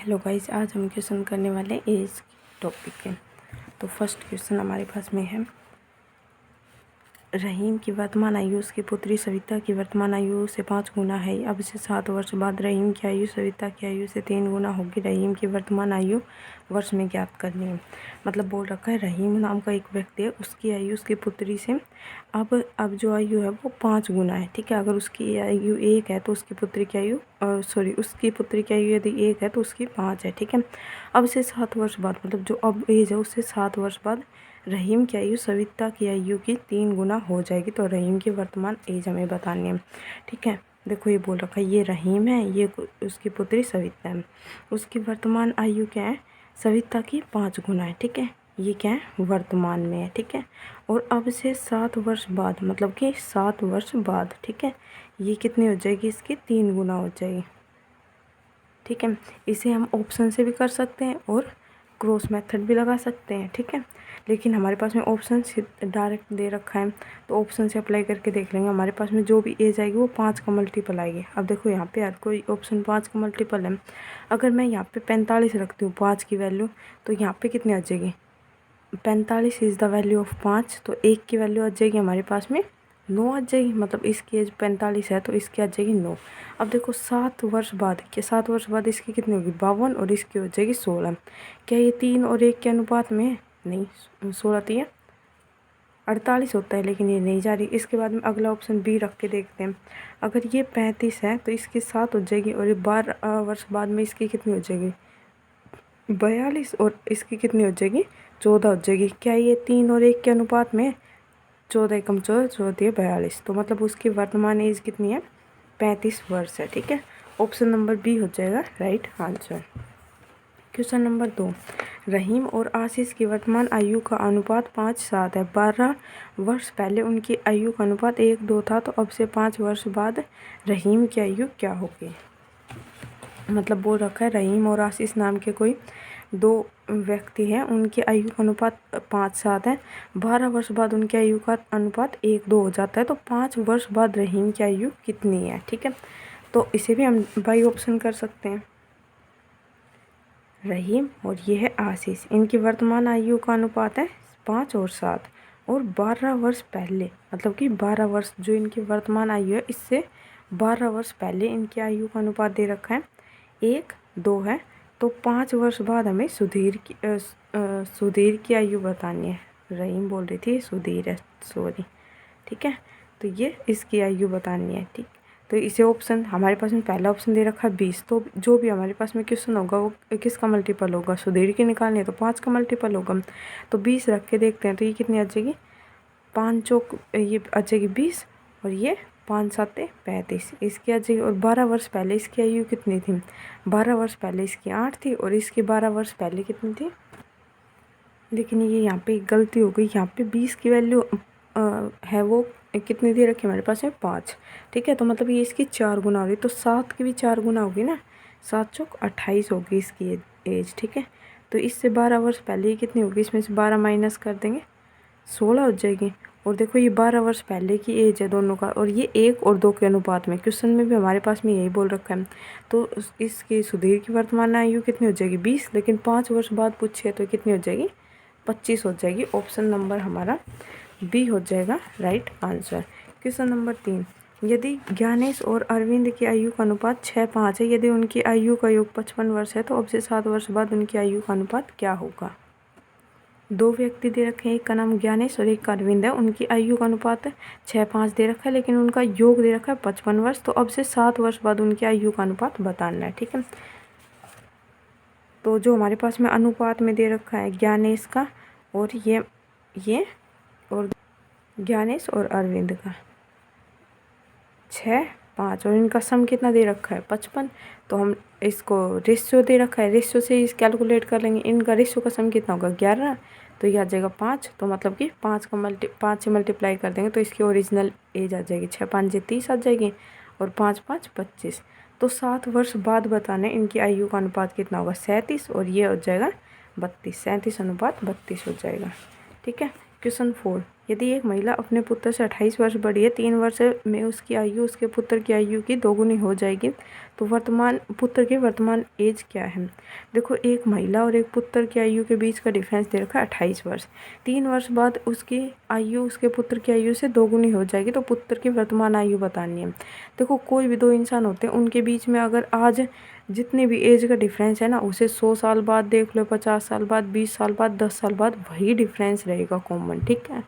Hello guys, आज हम question करने वाले हैं एज टॉपिक के। तो फर्स्ट क्वेश्चन हमारे पास में है, रहीम की वर्तमान आयु उसकी पुत्री सविता की वर्तमान आयु से 5 गुना है। अब से 7 वर्ष बाद रहीम की आयु सविता की आयु से 3 गुना होगी। रहीम की वर्तमान आयु वर्ष में ज्ञात करनी है। मतलब बोल रखा है रहीम नाम का एक व्यक्ति है, उसकी आयु उसकी पुत्री से अब जो आयु है वो 5 गुना है। ठीक है, अगर उसकी आयु 1 है तो उसकी पुत्री की आयु उसकी पुत्री की आयु यदि 1 है तो उसकी 5 है। ठीक है, अब से 7 वर्ष बाद, मतलब जो अब एज है उससे 7 वर्ष बाद रहीम की आयु सविता की आयु की 3 गुना हो जाएगी। तो रहीम की वर्तमान एज हमें बतानी है। ठीक है, देखो ये बोल रखा है, ये रहीम है, ये उसकी पुत्री सविता है। उसकी वर्तमान आयु क्या है? सविता की 5 गुना है। ठीक है, ये क्या है? वर्तमान में है। ठीक है, और अब से 7 वर्ष बाद, मतलब कि 7 वर्ष बाद, ठीक है, ये कितनी हो जाएगी? इसकी 3 गुना हो जाएगी। ठीक है, इसे हम ऑप्शन से भी कर सकते हैं और क्रॉस मेथड भी लगा सकते हैं। ठीक है, लेकिन हमारे पास में ऑप्शन से डायरेक्ट दे रखा है तो ऑप्शन से अप्लाई करके देख लेंगे। हमारे पास में जो भी एज आएगी वो 5 का मल्टीपल आएगी। अब देखो यहाँ पे हर कोई ऑप्शन 5 का मल्टीपल है। अगर मैं यहाँ पे 45 रखती हूँ 5 की वैल्यू, तो यहाँ पे कितनी आ जाएगी? 45 इज़ द वैल्यू ऑफ 5, तो 1 की वैल्यू आ जाएगी हमारे पास में 9 आ जाएगी। मतलब इसकी एज 45 है तो इसकी आ जाएगी 9। अब देखो 7 वर्ष बाद, क्या 7 वर्ष बाद इसकी कितनी होगी? 52, और इसकी हो जाएगी 16। क्या ये 3 और 1 के अनुपात में है? नहीं, 16 3 48 होता है, लेकिन ये नहीं जा रही। इसके बाद में अगला ऑप्शन बी रख के देखते हैं। अगर ये 35 है तो इसकी 7 हो जाएगी, और ये 12 वर्ष बाद में इसकी कितनी हो जाएगी? 42, और इसकी कितनी हो जाएगी? 14 हो जाएगी। क्या ये 3 और 1 के अनुपात में? 14 एकम 14, 14 42। तो मतलब उसकी वर्तमान एज कितनी है? 35 वर्ष है। ठीक है, ऑप्शन नंबर बी हो जाएगा राइट आंसर। क्वेश्चन नंबर 2, रहीम और आशीष की वर्तमान आयु का अनुपात 5:7 है। 12 वर्ष पहले उनकी आयु का अनुपात 1:2 था, तो अब से 5 वर्ष बाद रहीम की आयु क्या होगी? मतलब बोल रखा है रहीम और आशीष नाम के कोई 2 व्यक्ति हैं, उनकी आयु का अनुपात 5:7 है। 12 वर्ष बाद उनकी आयु का अनुपात 1:2 हो जाता है, तो 5 वर्ष बाद रहीम की आयु कितनी है? ठीक है, तो इसे भी हम बाई ऑप्शन कर सकते हैं। रहीम और ये है आशीष, इनकी वर्तमान आयु का अनुपात है 5 और 7, और 12 वर्ष पहले, मतलब कि 12 वर्ष जो इनकी वर्तमान आयु है इससे 12 वर्ष पहले इनकी आयु का अनुपात दे रखा है 1:2 है। तो 5 वर्ष बाद हमें सुधीर की आयु बतानी है। रहीम बोल रही थी, सुधीर है, सॉरी। ठीक है, तो ये इसकी आयु बतानी है। ठीक, तो इसे ऑप्शन हमारे पास में पहला ऑप्शन दे रखा है 20, तो जो भी हमारे पास में क्वेश्चन होगा वो किसका मल्टीपल होगा? सुधीर की निकालनी है तो 5 का मल्टीपल होगा। तो 20 रख के देखते हैं, तो ये कितनी आ जाएगी? 5 चौक ये आ जाएगी 20, और ये 5 7 35 इसकी आ जाएगी। और 12 वर्ष पहले इसकी आयु कितनी थी? 12 वर्ष पहले इसकी 8 थी, और इसकी 12 वर्ष पहले कितनी थी? लेकिन ये यहाँ पे गलती हो गई, यहाँ पे 20 की वैल्यू है वो कितनी दे रखी हमारे पास है? 5। ठीक है, तो मतलब ये इसकी 4 गुना होगी, तो 7 की भी 4 गुना होगी ना। 7 चौक 28 होगी इसकी एज। ठीक है, तो इससे 12 वर्ष पहले ही कितनी होगी? इसमें से 12 माइनस कर देंगे, 16 हो जाएगी। और देखो ये 12 वर्ष पहले की एज है दोनों का, और ये 1 और 2 के अनुपात में। क्वेश्चन में भी हमारे पास में यही बोल रखा है। तो इसकी सुधीर की वर्तमान आयु कितनी हो जाएगी? 20, लेकिन 5 वर्ष बाद पूछे तो कितनी हो जाएगी? 25 हो जाएगी। ऑप्शन नंबर हमारा बी हो जाएगा राइट आंसर। क्वेश्चन नंबर 3, यदि ज्ञानेश और अरविंद की आयु का अनुपात 6:5 है, यदि उनकी आयु का योग 55 वर्ष है, तो अब से 7 वर्ष बाद उनकी आयु का अनुपात क्या होगा? 2 व्यक्ति दे रखे हैं, एक का नाम ज्ञानेश और एक का अरविंद है। उनकी आयु का अनुपात 6:5 दे रखा है, लेकिन उनका योग दे रखा है 55 वर्ष। तो अब से 7 वर्ष बाद उनकी आयु का अनुपात बताना है। ठीक है, तो जो हमारे पास में अनुपात में दे रखा है ज्ञानेश का, और ये और ज्ञानेश और अरविंद का 6:5, और इनका सम कितना दे रखा है? 55। तो हम इसको रेशियो दे रखा है, रेशियो से इस कैलकुलेट कर लेंगे। इनका रेशियो का सम कितना होगा? 11, तो ये आ जाएगा 5। तो मतलब कि 5 से मल्टीप्लाई कर देंगे तो इसकी ओरिजिनल एज आ जाएगी 6 5 30 आ जाएगी, और 5 5 25। तो 7 वर्ष बाद बताने इनकी आयु का अनुपात कितना होगा? 37, और ये हो जाएगा 32। 37 अनुपात 32 हो जाएगा। ठीक है, क्वेश्चन 4, यदि एक महिला अपने पुत्र से 28 वर्ष बड़ी है, 3 वर्ष में उसकी आयु उसके पुत्र की आयु की दोगुनी हो जाएगी, तो पुत्र की वर्तमान एज क्या है। देखो, एक महिला और एक पुत्र की आयु के बीच का डिफरेंस दे रखा है 28 वर्ष। 3 वर्ष बाद उसकी आयु उसके पुत्र की आयु से दोगुनी हो जाएगी, तो पुत्र की वर्तमान आयु बतानी है। देखो, कोई भी दो इंसान होते हैं, उनके बीच में अगर आज जितने भी एज का डिफरेंस है ना, उसे 100 साल बाद देख लो, 50 साल बाद, 20 साल बाद, 10 साल बाद वही डिफरेंस रहेगा कॉमन, ठीक है।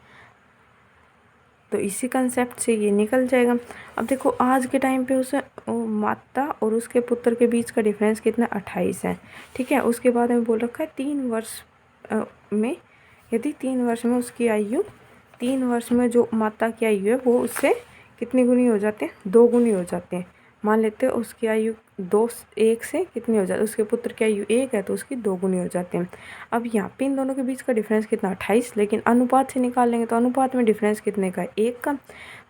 तो इसी कंसेप्ट से ये निकल जाएगा। अब देखो, आज के टाइम पे उसे माता और उसके पुत्र के बीच का डिफरेंस कितना, 28 है, ठीक है। उसके बाद में बोल रखा है 3 वर्ष में, यदि 3 वर्ष में उसकी आयु, 3 वर्ष में जो माता की आयु है वो उससे कितनी गुनी हो जाते हैं, 2 गुनी हो जाते हैं। मान लेते हैं उसकी आयु 1 से कितनी हो जाती है, उसके पुत्र की आयु 1 है तो उसकी 2 गुनी हो जाते हैं। अब यहाँ पे इन दोनों के बीच का डिफरेंस कितना, 28, लेकिन अनुपात से निकाल लेंगे तो अनुपात में डिफरेंस कितने का है, 1 का।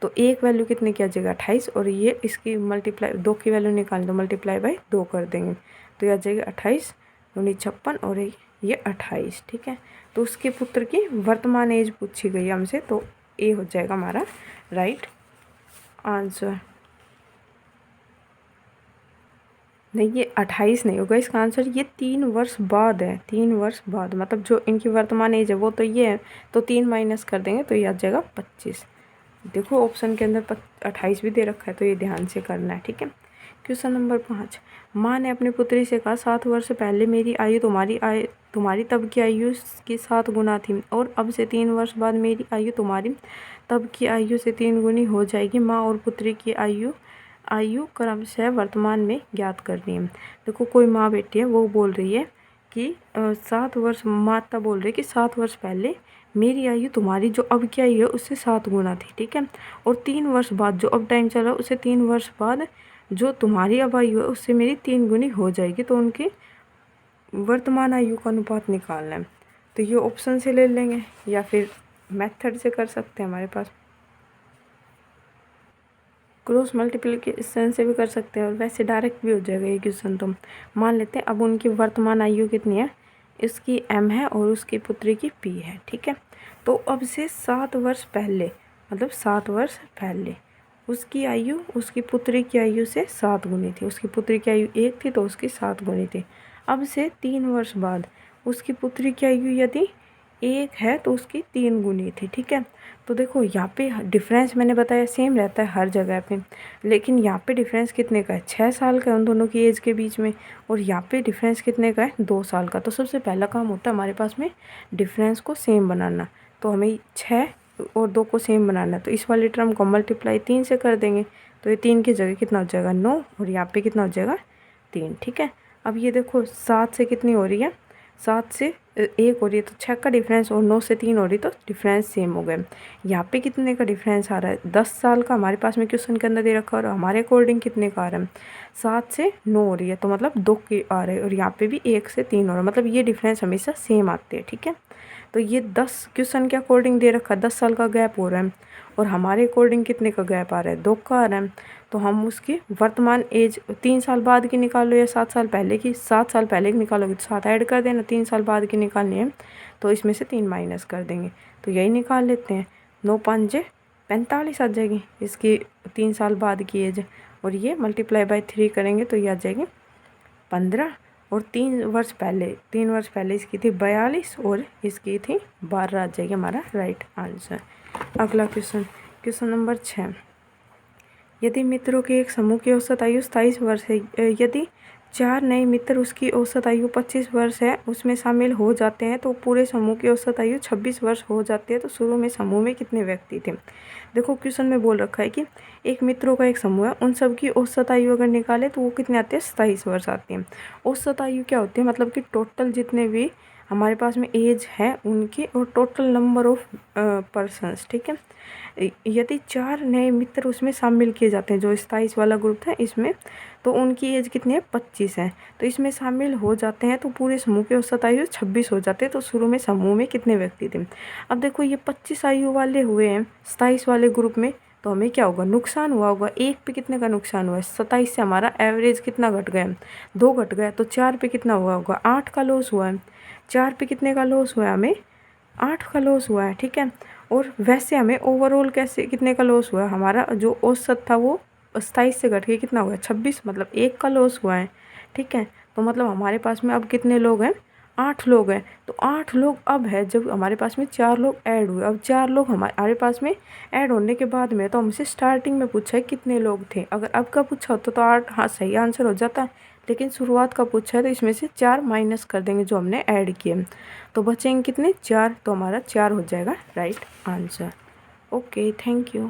तो 1 वैल्यू कितने की आ जाएगा, 28, और ये इसकी मल्टीप्लाई 2 की वैल्यू निकालें तो मल्टीप्लाई बाई 2 कर देंगे, तो ये आ जाएगा 28 दूनी 56 और ये 28, ठीक है। तो उसके पुत्र की वर्तमान एज पूछी गई हमसे, तो ए हो जाएगा हमारा राइट आंसर। नहीं, ये 28 नहीं होगा इसका आंसर, ये 3 वर्ष बाद है, 3 वर्ष बाद, मतलब जो इनकी वर्तमान एज है वो तो ये है, तो 3 माइनस कर देंगे तो ये आ जाएगा 25। देखो, ऑप्शन के अंदर 28 भी दे रखा है, तो ये ध्यान से करना है, ठीक है। क्वेश्चन नंबर 5, माँ ने अपनी पुत्री से कहा, 7 वर्ष पहले मेरी आयु तुम्हारी तब की आयु की 7 गुना थी, और अब से 3 वर्ष बाद मेरी आयु तुम्हारी तब की आयु से 3 गुनी हो जाएगी। माँ और पुत्री की आयु क्रमशः वर्तमान में ज्ञात करनी है। देखो, कोई माँ बेटी है, वो बोल रही है कि 7 वर्ष, माता बोल रही है कि 7 वर्ष पहले मेरी आयु तुम्हारी जो अब की आयु है उससे 7 गुना थी, ठीक है। और 3 वर्ष बाद, जो अब टाइम चल रहा है उससे 3 वर्ष बाद जो तुम्हारी अब आयु है उससे मेरी 3 गुनी हो जाएगी, तो उनकी वर्तमान आयु का अनुपात निकालना है। तो ये ऑप्शन से ले लेंगे या फिर मेथड से कर सकते हैं, हमारे पास क्रॉस मल्टीप्लिकेशन से भी कर सकते हैं, और वैसे डायरेक्ट भी हो जाएगा ये क्वेश्चन। तो मान लेते हैं अब उनकी वर्तमान आयु कितनी है, इसकी m है और उसकी पुत्री की p है, ठीक है। तो अब से 7 वर्ष पहले, मतलब 7 वर्ष पहले उसकी आयु उसकी पुत्री की आयु से 7 गुनी थी। उसकी पुत्री की आयु 1 थी तो उसकी 7 गुनी थी। अब से 3 वर्ष बाद उसकी पुत्री की आयु यदि 1 है तो उसकी 3 गुनी थी, ठीक है। तो देखो, यहाँ पे डिफरेंस मैंने बताया सेम रहता है हर जगह पे, लेकिन यहाँ पे डिफरेंस कितने का है, 6 साल का है उन दोनों की एज के बीच में, और यहाँ पे डिफरेंस कितने का है, 2 साल का। तो सबसे पहला काम होता है हमारे पास में डिफरेंस को सेम बनाना, तो हमें 6 और 2 को सेम बनाना है। तो इस वाली टर्म को मल्टीप्लाई 3 से कर देंगे, तो ये 3 की जगह कितना हो जाएगा, 9, और यहाँ पे कितना हो जाएगा, 3, ठीक है। अब ये देखो, 7 से कितनी हो रही है, 7 से 1 हो रही है, तो 6 का डिफरेंस, और 9 से 3 हो रही, तो डिफरेंस सेम हो गए। यहाँ पे कितने का डिफरेंस आ रहा है, 10 साल का हमारे पास में क्वेश्चन के अंदर दे रखा है, और हमारे अकॉर्डिंग कितने का आ रहा है, 7 से 9 हो रही है, तो मतलब 2 की आ रहे हैं, और यहाँ पे भी 1 से 3 हो रहा है, मतलब ये डिफरेंस हमेशा सेम आते हैं, ठीक है। तो ये 10 क्वेश्चन के अकॉर्डिंग दे रखा है, 10 साल का गैप हो रहा है, और हमारे अकॉर्डिंग कितने का गैप आ रहा है, 2 का आ रहा है। तो हम उसकी वर्तमान एज 3 साल बाद की निकालो या 7 साल पहले की, 7 साल पहले की निकालोगे तो 7 ऐड कर देना, 3 साल बाद की निकालनी है तो इसमें से 3 माइनस कर देंगे, तो यही निकाल लेते हैं। 9 5 45 आ जाएगी इसकी 3 साल बाद की एज, और ये मल्टीप्लाई बाई 3 करेंगे तो ये आ जाएगी 15, और 3 वर्ष पहले इसकी थी 42 और इसकी थी 12 आ जाएगी हमारा राइट आंसर। अगला क्वेश्चन नंबर 6, यदि मित्रों के एक समूह की औसत आयु 27 वर्ष है, यदि 4 नए मित्र उसकी औसत आयु 25 वर्ष है उसमें शामिल हो जाते हैं, तो पूरे समूह की औसत आयु 26 वर्ष हो जाती है। तो शुरू में समूह में कितने व्यक्ति थे। देखो, क्वेश्चन में बोल रखा है कि एक मित्रों का एक समूह है, उन सब की औसत आयु अगर निकाले तो वो कितने आते हैं, 27 वर्ष आती है। औसत आयु क्या होती है, मतलब कि टोटल जितने भी हमारे पास में एज है उनकी, और टोटल नंबर ऑफ पर्सन्स, ठीक है। यदि 4 नए मित्र उसमें शामिल किए जाते हैं, जो 27 वाला ग्रुप था इसमें, तो उनकी एज कितनी है, 25 है, तो इसमें शामिल हो जाते हैं, तो पूरे समूह की औसत आयु 26 हो जाते हैं। तो शुरू में समूह में कितने व्यक्ति थे। अब देखो, ये 25 आयु वाले हुए हैं 27 वाले ग्रुप में, तो हमें क्या होगा, नुकसान हुआ होगा। 1 पे कितने का नुकसान हुआ है, 27 से हमारा एवरेज कितना घट गया, 2 घट गया, तो 4 पे कितना हुआ होगा, 8 का लॉस हुआ है। 4 पे कितने का लॉस हुआ है, हमें 8 का लॉस हुआ है, ठीक है। और वैसे हमें ओवरऑल कैसे कितने का लॉस हुआ, हमारा जो औसत था वो 27 से घट के कितना हुआ 26, मतलब 1 का लॉस हुआ है। ठीक है, तो मतलब हमारे पास में अब कितने लोग हैं, 8 लोग हैं। तो 8 लोग अब है, जब हमारे पास में 4 लोग ऐड हुए, अब 4 लोग हमारे पास में ऐड होने के बाद में तो हमसे स्टार्टिंग में पूछा है कितने लोग थे। अगर अब का पूछा होता तो 8, हाँ सही आंसर हो जाता, लेकिन शुरुआत का पूछा है तो इसमें से 4 माइनस कर देंगे जो हमने ऐड किए, तो बचेंगे कितने 4, तो हमारा 4 हो जाएगा right answer. Okay, thank you.